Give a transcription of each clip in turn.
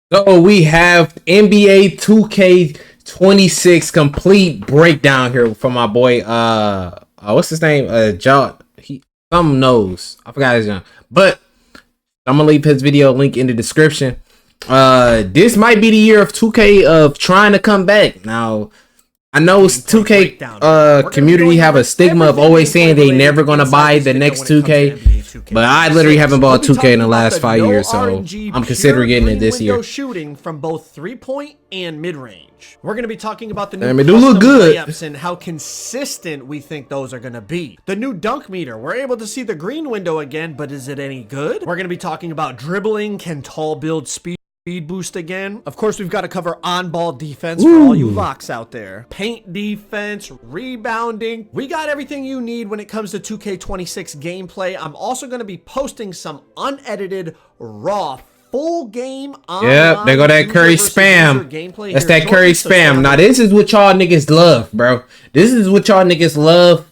So we have NBA 2K26 complete breakdown here from my boy. What's his name? John. He some knows. I forgot his name, but I'm gonna leave his video link in the description. This might be the year of 2K of trying to come back. Now, I know 2K community have a stigma of always saying they never gonna buy the next 2K. But I literally haven't bought 2K in the last 5 years, so I'm considering getting it this year. Shooting from both 3-point and mid-range. We're going to be talking about the new layups and how consistent we think those are going to be. The new dunk meter. We're able to see the green window again, but is it any good? We're going to be talking about dribbling. Can tall build speed boost again? Of course, we've got to cover on-ball defense for all you locks out there. Paint defense, rebounding. We got everything you need when it comes to 2K26 gameplay. I'm also going to be posting some unedited, raw, full game online. Yep, they go that Curry spam. That's that Curry spam. Now, this is what y'all niggas love, bro. This is what y'all niggas love.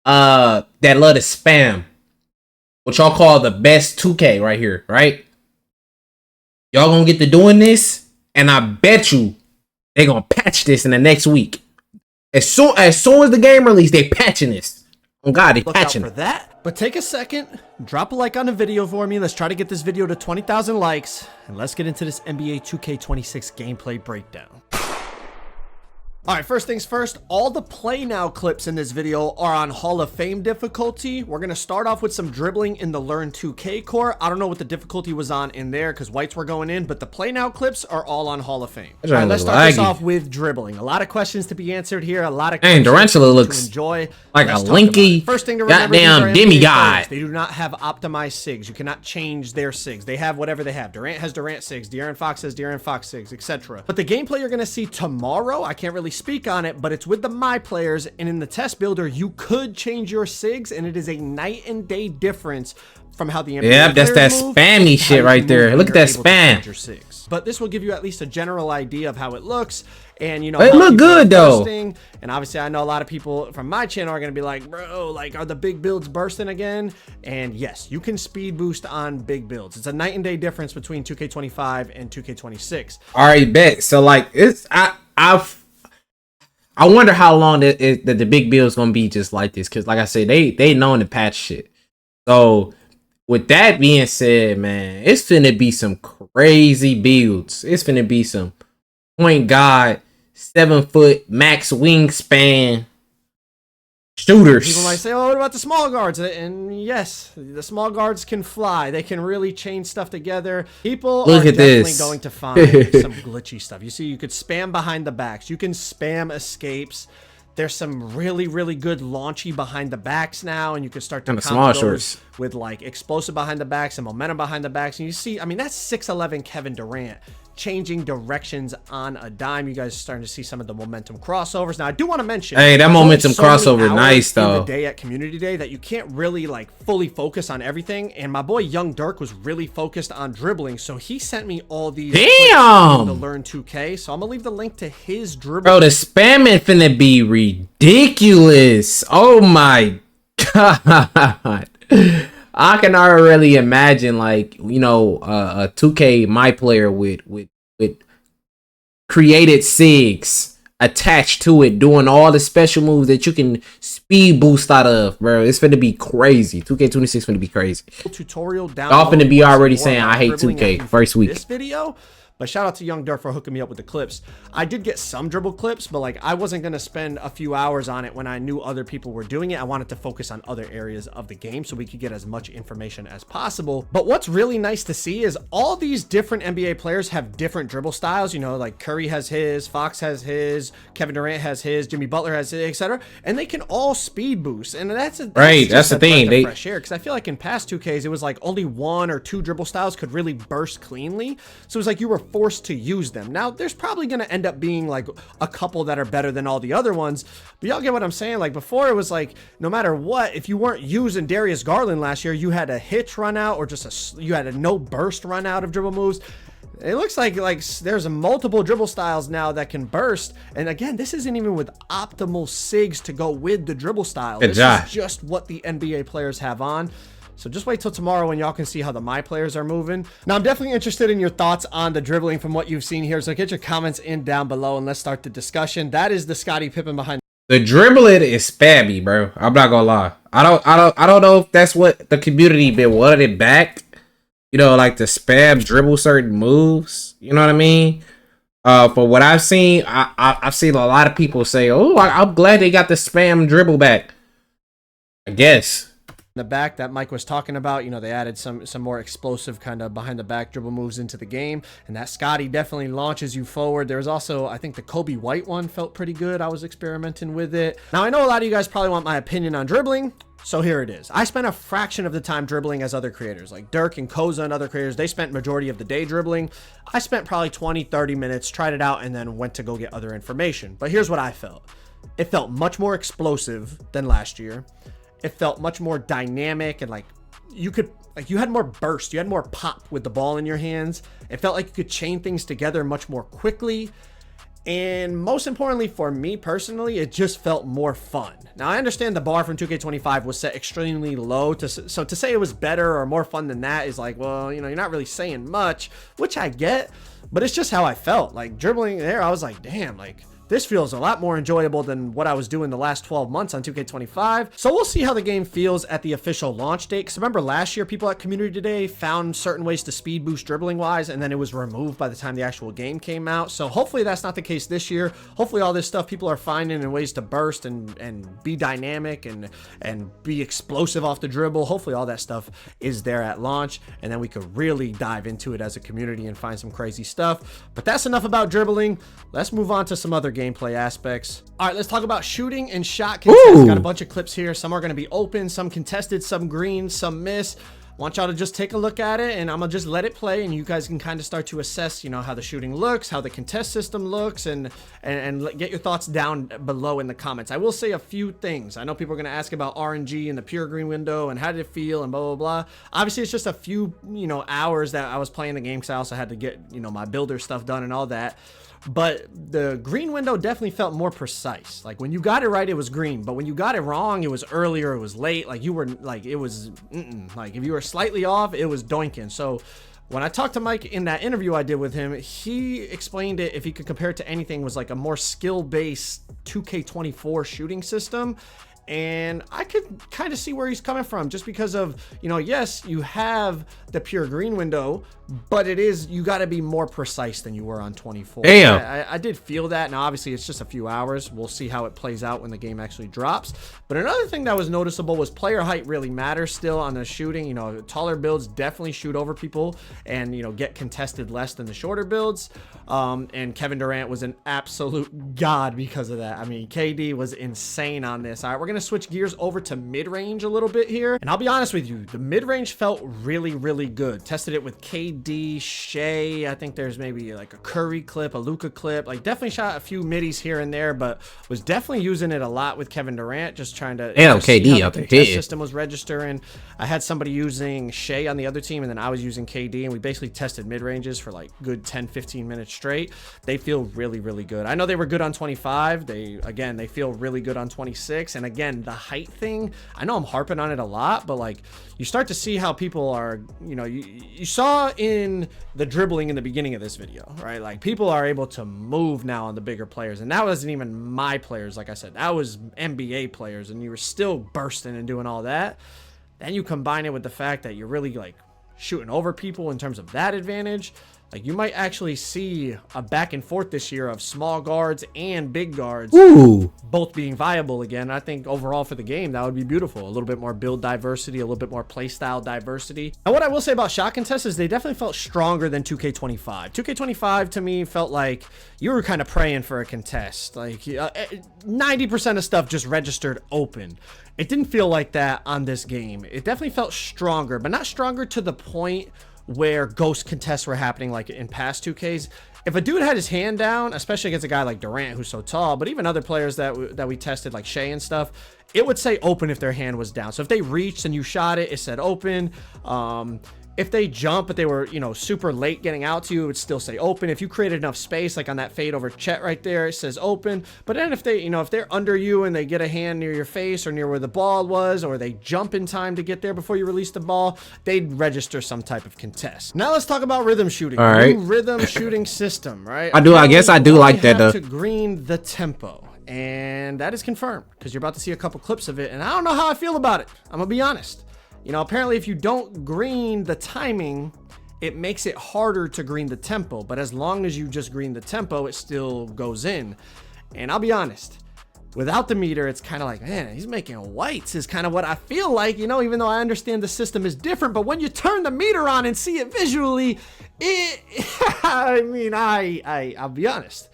That love to spam. What y'all call the best 2K right here, right? Y'all gonna get to doing this, and I bet you they gonna patch this in the next week. As soon as the game release, they patching this. Oh God, they patching for that. But take a second, drop a like on the video for me. Let's try to get this video to 20,000 likes, and let's get into this NBA 2K26 gameplay breakdown. All right, first things first, all the play now clips in this video are on Hall of Fame difficulty. We're going to start off with some dribbling in the Learn 2K core. I don't know what the difficulty was on in there because whites were going in, but the play now clips are all on Hall of Fame. All right, let's start this off with dribbling. A lot of questions to be answered here. A lot of questions Durantula looks to enjoy. like a linky first thing to remember, goddamn demigod. They do not have optimized SIGs. You cannot change their SIGs. They have whatever they have. Durant has Durant SIGs. De'Aaron Fox has De'Aaron Fox SIGs, etc. But the gameplay you're going to see tomorrow, I can't really speak on it, but it's with the My Players, and in the test builder, you could change your SIGs, and it is a night and day difference from how the NBA that's that spammy shit right there. Look at that spam. But this will give you at least a general idea of how it looks, and you know, it look good though. And obviously, I know a lot of people from my channel are gonna be like, bro, like, are the big builds bursting again? And yes, you can speed boost on big builds. It's a night and day difference between 2K25 and 2K26. All right, bet. So like, I wonder how long that the big build is gonna be just like this, because like I said, they known to patch shit. So with that being said, man, it's finna be some crazy builds. It's finna be some point guard, 7 foot max wingspan shooters. People might say, oh, what about the small guards? And yes, the small guards can fly. They can really chain stuff together. People are definitely going to find some glitchy stuff. You see, you could spam behind the backs. You can spam escapes. There's some really, really good launchy behind the backs now, and you can start to combo those with like explosive behind the backs and momentum behind the backs. And you see, I mean, that's 6'11" Kevin Durant changing directions on a dime. You guys are starting to see some of the momentum crossovers. Now, I do want to mention, hey, that momentum crossover, nice though. The day at Community Day that you can't really like fully focus on everything. And my boy Young Dirk was really focused on dribbling, so he sent me all these. Damn. To Learn 2K. So I'm gonna leave the link to his dribble. Bro, the spamming finna be ridiculous. Oh my God. I can already imagine, like, you know, a 2K My Player with created SIGs attached to it, doing all the special moves that you can speed boost out of, bro. It's finna be crazy. 2K26 finna be crazy. Tutorial down. Y'all finna be already saying I hate 2K first week. This video. But shout out to Young Dirk for hooking me up with the clips. I did get some dribble clips, but like I wasn't going to spend a few hours on it when I knew other people were doing it. I wanted to focus on other areas of the game so we could get as much information as possible. But what's really nice to see is all these different NBA players have different dribble styles. You know, like Curry has his, Fox has his, Kevin Durant has his, Jimmy Butler has his, etc. And they can all speed boost. And that's the thing. Fresh air, because I feel like in past 2Ks, it was like only 1 or 2 dribble styles could really burst cleanly. So it was like you were forced to use them. Now there's probably going to end up being like a couple that are better than all the other ones, but y'all get what I'm saying. Like before, it was like no matter what, if you weren't using Darius Garland last year, you had a hitch run out or just you had a no burst run out of dribble moves. It looks like there's multiple dribble styles now that can burst. And again, this isn't even with optimal SIGs to go with the dribble style. This is just what the NBA players have on. So just wait till tomorrow when y'all can see how the my players are moving. Now, I'm definitely interested in your thoughts on the dribbling from what you've seen here. So get your comments in down below and let's start the discussion. That is the Scottie Pippen behind. The dribbling is spammy, bro. I'm not gonna lie. I don't know if that's what the community been wanting back. You know, like to spam dribble certain moves. You know what I mean? For what I've seen, I've seen a lot of people say, "Oh, I'm glad they got the spam dribble back." I guess. The back that Mike was talking about, you know, they added some more explosive kind of behind the back dribble moves into the game, and that Scottie definitely launches you forward. There was also, I think, the Kobe White one felt pretty good. I was experimenting with it. Now, I know a lot of you guys probably want my opinion on dribbling, so here it is. I spent a fraction of the time dribbling as other creators like Dirk and Koza and other creators. They spent majority of the day dribbling. I spent probably 20-30 minutes, tried it out, and then went to go get other information. But here's what I felt. It felt much more explosive than last year. It felt much more dynamic, and like you had more burst, you had more pop with the ball in your hands. It felt like you could chain things together much more quickly. And most importantly for me personally, it just felt more fun. Now, I understand the bar from 2K25 was set extremely low, so to say it was better or more fun than that is like, well, you know, you're not really saying much, which I get, but it's just how I felt. Like dribbling there, I was like, damn, like this feels a lot more enjoyable than what I was doing the last 12 months on 2K25. So we'll see how the game feels at the official launch date. Because remember last year, people at Community Day found certain ways to speed boost dribbling wise, and then it was removed by the time the actual game came out. So hopefully that's not the case this year. Hopefully all this stuff people are finding in ways to burst and be dynamic and be explosive off the dribble. Hopefully all that stuff is there at launch, and then we could really dive into it as a community and find some crazy stuff. But that's enough about dribbling. Let's move on to some other gameplay aspects. All right, let's talk about shooting and shot contests. Got a bunch of clips here. Some are going to be open, some contested, some green, some miss. Want y'all to just take a look at it, and I'm gonna just let it play, and you guys can kind of start to assess, you know, how the shooting looks, how the contest system looks, and get your thoughts down below in the comments. I will say a few things. I know people are gonna ask about RNG and the pure green window and how did it feel and blah blah blah. Obviously, it's just a few, you know, hours that I was playing the game, because I also had to get, you know, my builder stuff done and all that. But the green window definitely felt more precise. Like when you got it right, it was green, but when you got it wrong, it was earlier, it was late. Like you were like, it was like if you were slightly off, it was doinking. So when I talked to Mike in that interview I did with him, he explained it, if he could compare it to anything, was like a more skill-based 2K24 shooting system. And I could kind of see where he's coming from, just because of, you know, yes, you have the pure green window, but it is, you got to be more precise than you were on 24. Damn. I did feel that. Now, obviously, it's just a few hours. We'll see how it plays out when the game actually drops. But another thing that was noticeable was player height really matters still on the shooting. You know, taller builds definitely shoot over people and, you know, get contested less than the shorter builds. And Kevin Durant was an absolute god because of that. I mean, KD was insane on this. All right, we're going to switch gears over to mid-range a little bit here. And I'll be honest with you, the mid-range felt really, really good. Tested it with KD, Shea. I think there's maybe like a Curry clip, a Luka clip. Like definitely shot a few middies here and there, but was definitely using it a lot with Kevin Durant, just trying to KD out there. The system was registering. I had somebody using Shea on the other team, and then I was using KD, and we basically tested mid-ranges for like good 10-15 minutes straight. They feel really, really good. I know they were good on 25. They feel really good on 26. And again, the height thing, I know I'm harping on it a lot, but like you start to see how people are, you know, you saw in the dribbling in the beginning of this video, right? Like people are able to move now on the bigger players, and that wasn't even my players. Like I said, that was NBA players, and you were still bursting and doing all that. Then you combine it with the fact that you're really like shooting over people in terms of that advantage. Like you might actually see a back and forth this year of small guards and big guards both being viable again. I think overall for the game, that would be beautiful. A little bit more build diversity, a little bit more play style diversity. And what I will say about shot contests is they definitely felt stronger than 2K25. 2K25 to me felt like you were kind of praying for a contest. Like 90% of stuff just registered open. It didn't feel like that on this game. It definitely felt stronger, but not stronger to the point where ghost contests were happening like in past 2Ks. If a dude had his hand down, especially against a guy like Durant who's so tall, but even other players that we tested like Shea and stuff, it would say open if their hand was down. So if they reached and you shot it, it said open. if they jump, but they were, you know, super late getting out to you, it would still say open. If you created enough space, like on that fade over Chet right there, it says open. But then if they, you know, if they're under you and they get a hand near your face or near where the ball was, or they jump in time to get there before you release the ball, they'd register some type of contest. Now let's talk about rhythm shooting. All right. New rhythm shooting system, right? I guess I do like that though. To green the tempo. And that is confirmed because you're about to see a couple clips of it. And I don't know how I feel about it. I'm gonna be honest. You know, apparently if you don't green the timing, it makes it harder to green the tempo. But as long as you just green the tempo, it still goes in. And I'll be honest, without the meter, it's kind of like, man, he's making whites is kind of what I feel like, you know, even though I understand the system is different. But when you turn the meter on and see it visually, I mean, I'll be honest.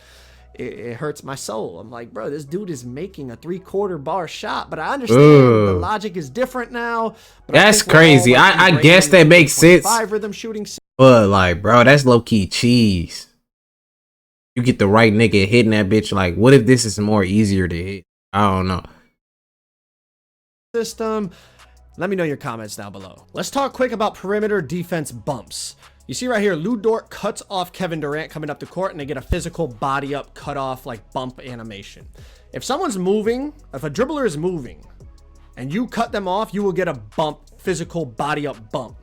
It hurts my soul. I'm like, bro, this dude is making a 3/4 bar shot, but I understand the logic is different now. But that's crazy. I guess that makes sense. Rhythm shooting. But like, bro, that's low key cheese. You get the right nigga hitting that bitch. Like, what if this is more easier to hit? I don't know. System. Let me know your comments down below. Let's talk quick about perimeter defense bumps. You see right here, Lu Dort cuts off Kevin Durant coming up the court, and they get a physical body up, cut off, like bump animation. If someone's moving, if a dribbler is moving, and you cut them off, you will get a bump, physical body up bump.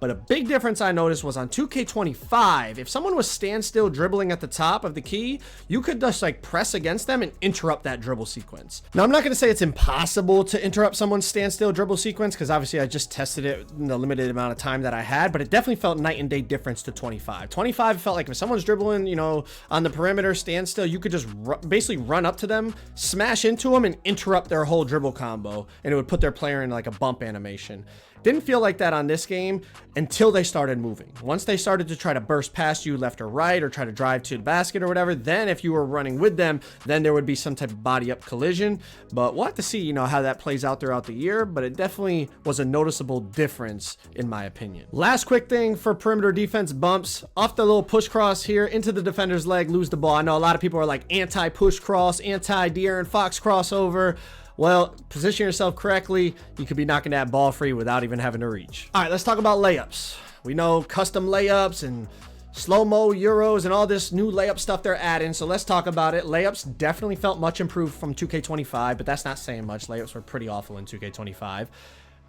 But a big difference I noticed was on 2K25, if someone was standstill dribbling at the top of the key, you could just like press against them and interrupt that dribble sequence. Now, I'm not going to say it's impossible to interrupt someone's standstill dribble sequence, because obviously I just tested it in the limited amount of time that I had, but it definitely felt night and day difference to 25. 25 felt like if someone's dribbling, you know, on the perimeter standstill, you could just basically run up to them, smash into them, and interrupt their whole dribble combo, and it would put their player in like a bump animation. Didn't feel like that on this game until they started moving. Once they started to try to burst past you left or right, or try to drive to the basket or whatever, then if you were running with them, then there would be some type of body up collision. But we'll have to see, you know, how that plays out throughout the year, but it definitely was a noticeable difference in my opinion. Last quick thing for perimeter defense bumps, off the little push cross here into the defender's leg, lose the ball. I know a lot of people are like anti-push cross, anti-De'Aaron Fox crossover. Well, position yourself correctly, you could be knocking that ball free without even having to reach. All right, let's talk about layups. We know custom layups and slow-mo Euros and all this new layup stuff they're adding, so let's talk about it. Layups definitely felt much improved from 2K25, but that's not saying much. Layups were pretty awful in 2K25.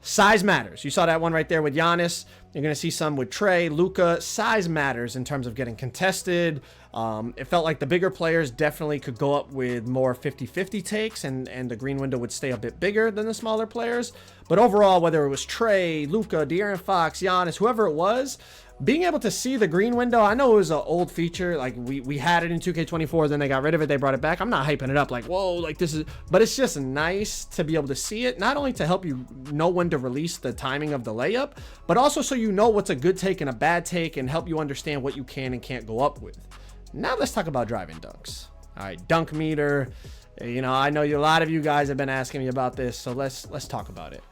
Size matters. You saw that one right there with Giannis. You're going to see some with Trey, Luka. Size matters in terms of getting contested. It felt like the bigger players definitely could go up with more 50-50 takes, and the green window would stay a bit bigger than the smaller players. But overall, whether it was Trey, Luka, De'Aaron Fox, Giannis, whoever it was, being able to see the green window, I know it was an old feature. Like we had it in 2K24, then they got rid of it, they brought it back. I'm not hyping it up like, whoa, like this is, but it's just nice to be able to see it, not only to help you know when to release the timing of the layup, but also so you know what's a good take and a bad take, and help you understand what you can and can't go up with. Now let's talk about driving dunks. All right, dunk meter. You know, I know a lot of you guys have been asking me about this, so let's talk about it.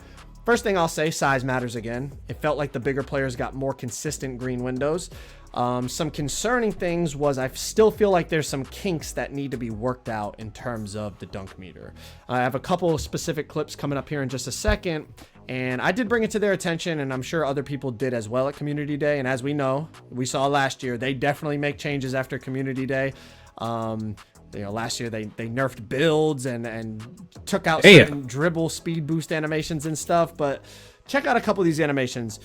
First thing I'll say, size matters again. It felt like the bigger players got more consistent green windows. Some concerning things was I still feel like there's some kinks that need to be worked out in terms of the dunk meter. I have a couple of specific clips coming up here in just a second, and I did bring it to their attention, and I'm sure other people did as well at Community Day. And as we know, we saw last year, they definitely make changes after Community Day. You know, last year they nerfed builds and took out certain dribble speed boost animations and stuff. But check out a couple of these animations.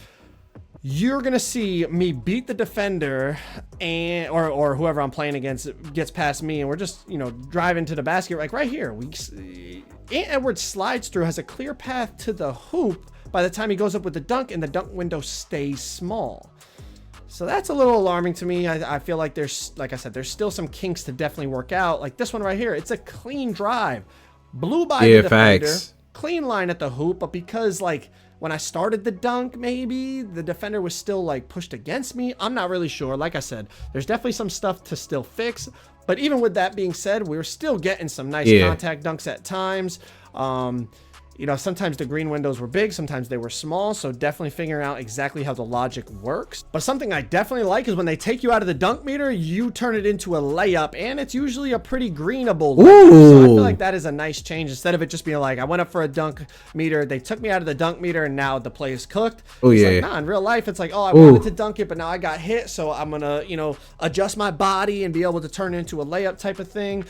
You're gonna see me beat the defender, and or whoever I'm playing against gets past me, and we're just, you know, driving to the basket. Like right here, Ant Edwards slides through, has a clear path to the hoop by the time he goes up with the dunk, and the dunk window stays small. So that's a little alarming to me. I feel like there's, like I said, there's still some kinks to definitely work out. Like this one right here, it's a clean drive, blew by the defender, clean line at the hoop, but because like when I started the dunk, maybe the defender was still like pushed against me. I'm not really sure. Like I said, there's definitely some stuff to still fix. But even with that being said, we're still getting some nice contact dunks at times. You know, sometimes the green windows were big, sometimes they were small, so definitely figuring out exactly how the logic works. But something I definitely like is when they take you out of the dunk meter, you turn it into a layup, and it's usually a pretty greenable layup. So I feel like that is a nice change. Instead of it just being like, I went up for a dunk meter, they took me out of the dunk meter, and now the play is cooked. Oh, it's yeah. like, nah, in real life, it's like, oh, I wanted to dunk it, but now I got hit, so I'm gonna, you know, adjust my body and be able to turn it into a layup type of thing.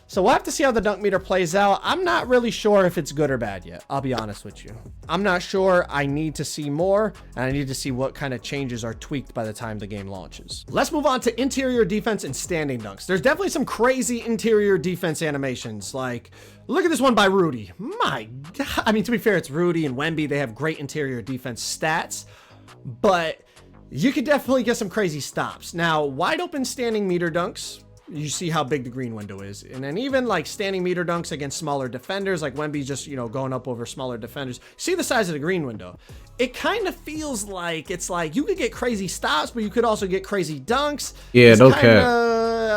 So we'll have to see how the dunk meter plays out. I'm not really sure if it's good or bad yet. I'll be honest with you. I'm not sure. I need to see more, and I need to see what kind of changes are tweaked by the time the game launches. Let's move on to interior defense and standing dunks. There's definitely some crazy interior defense animations. Like, look at this one by Rudy. My God. I mean, to be fair, it's Rudy and Wemby. They have great interior defense stats, but you could definitely get some crazy stops. Now, wide open standing meter dunks, you see how big the green window is. And then even like standing meter dunks against smaller defenders, like Wemby just, you know, going up over smaller defenders. See the size of the green window. It kind of feels like it's like you could get crazy stops, but you could also get crazy dunks. Yeah, it's no cap.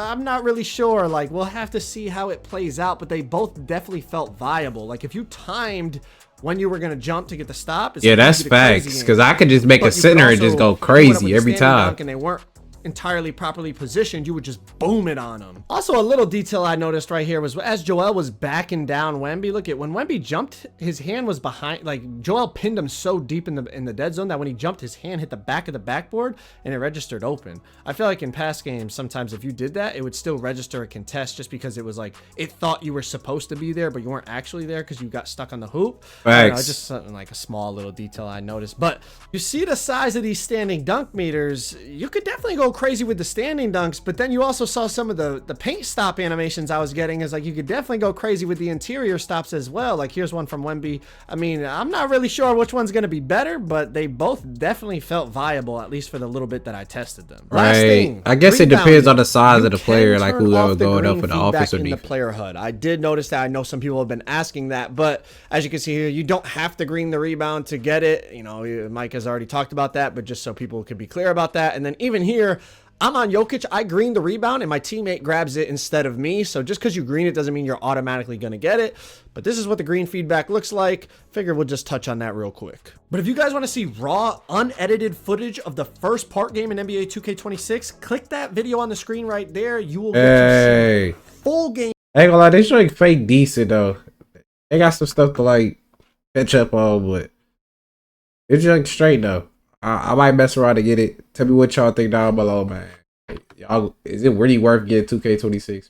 I'm not really sure. Like, we'll have to see how it plays out, but they both definitely felt viable. Like, if you timed when you were going to jump to get the stop, it's Yeah, that's facts. Because I could just make a center and just go crazy every time. And they weren't entirely properly positioned, you would just boom it on them. Also, a little detail I noticed right here was as Joel was backing down Wemby, look at when Wemby jumped, his hand was behind, like Joel pinned him so deep in the dead zone that when he jumped, his hand hit the back of the backboard and it registered open. I feel like in past games, sometimes if you did that, it would still register a contest just because it was like, it thought you were supposed to be there, but you weren't actually there because you got stuck on the hoop. I don't know, just something like a small little detail I noticed. But you see the size of these standing dunk meters, you could definitely go crazy with the standing dunks, but then you also saw some of the paint stop animations I was getting is like you could definitely go crazy with the interior stops as well. Like here's one from Wemby. I mean, I'm not really sure which one's going to be better, but they both definitely felt viable, at least for the little bit that I tested them. Right. Thing, I guess it depends on the size of the player, like whoever going up for the offense or defense. The player HUD. I did notice that. I know some people have been asking that, but as you can see here, you don't have to green the rebound to get it. You know, Mike has already talked about that, but just so people could be clear about that. And then even here, I'm on Jokic. I green the rebound and my teammate grabs it instead of me. So just because you green it doesn't mean you're automatically going to get it. But this is what the green feedback looks like. Figure we'll just touch on that real quick. But if you guys want to see raw, unedited footage of the first part game in NBA 2K26, click that video on the screen right there. You will get to see full game. I ain't gonna lie, they showing fake decent though. They got some stuff to like catch up on, but it's like straight though. I might mess around to get it. Tell me what y'all think down below, man. Y'all, is it really worth getting 2K26?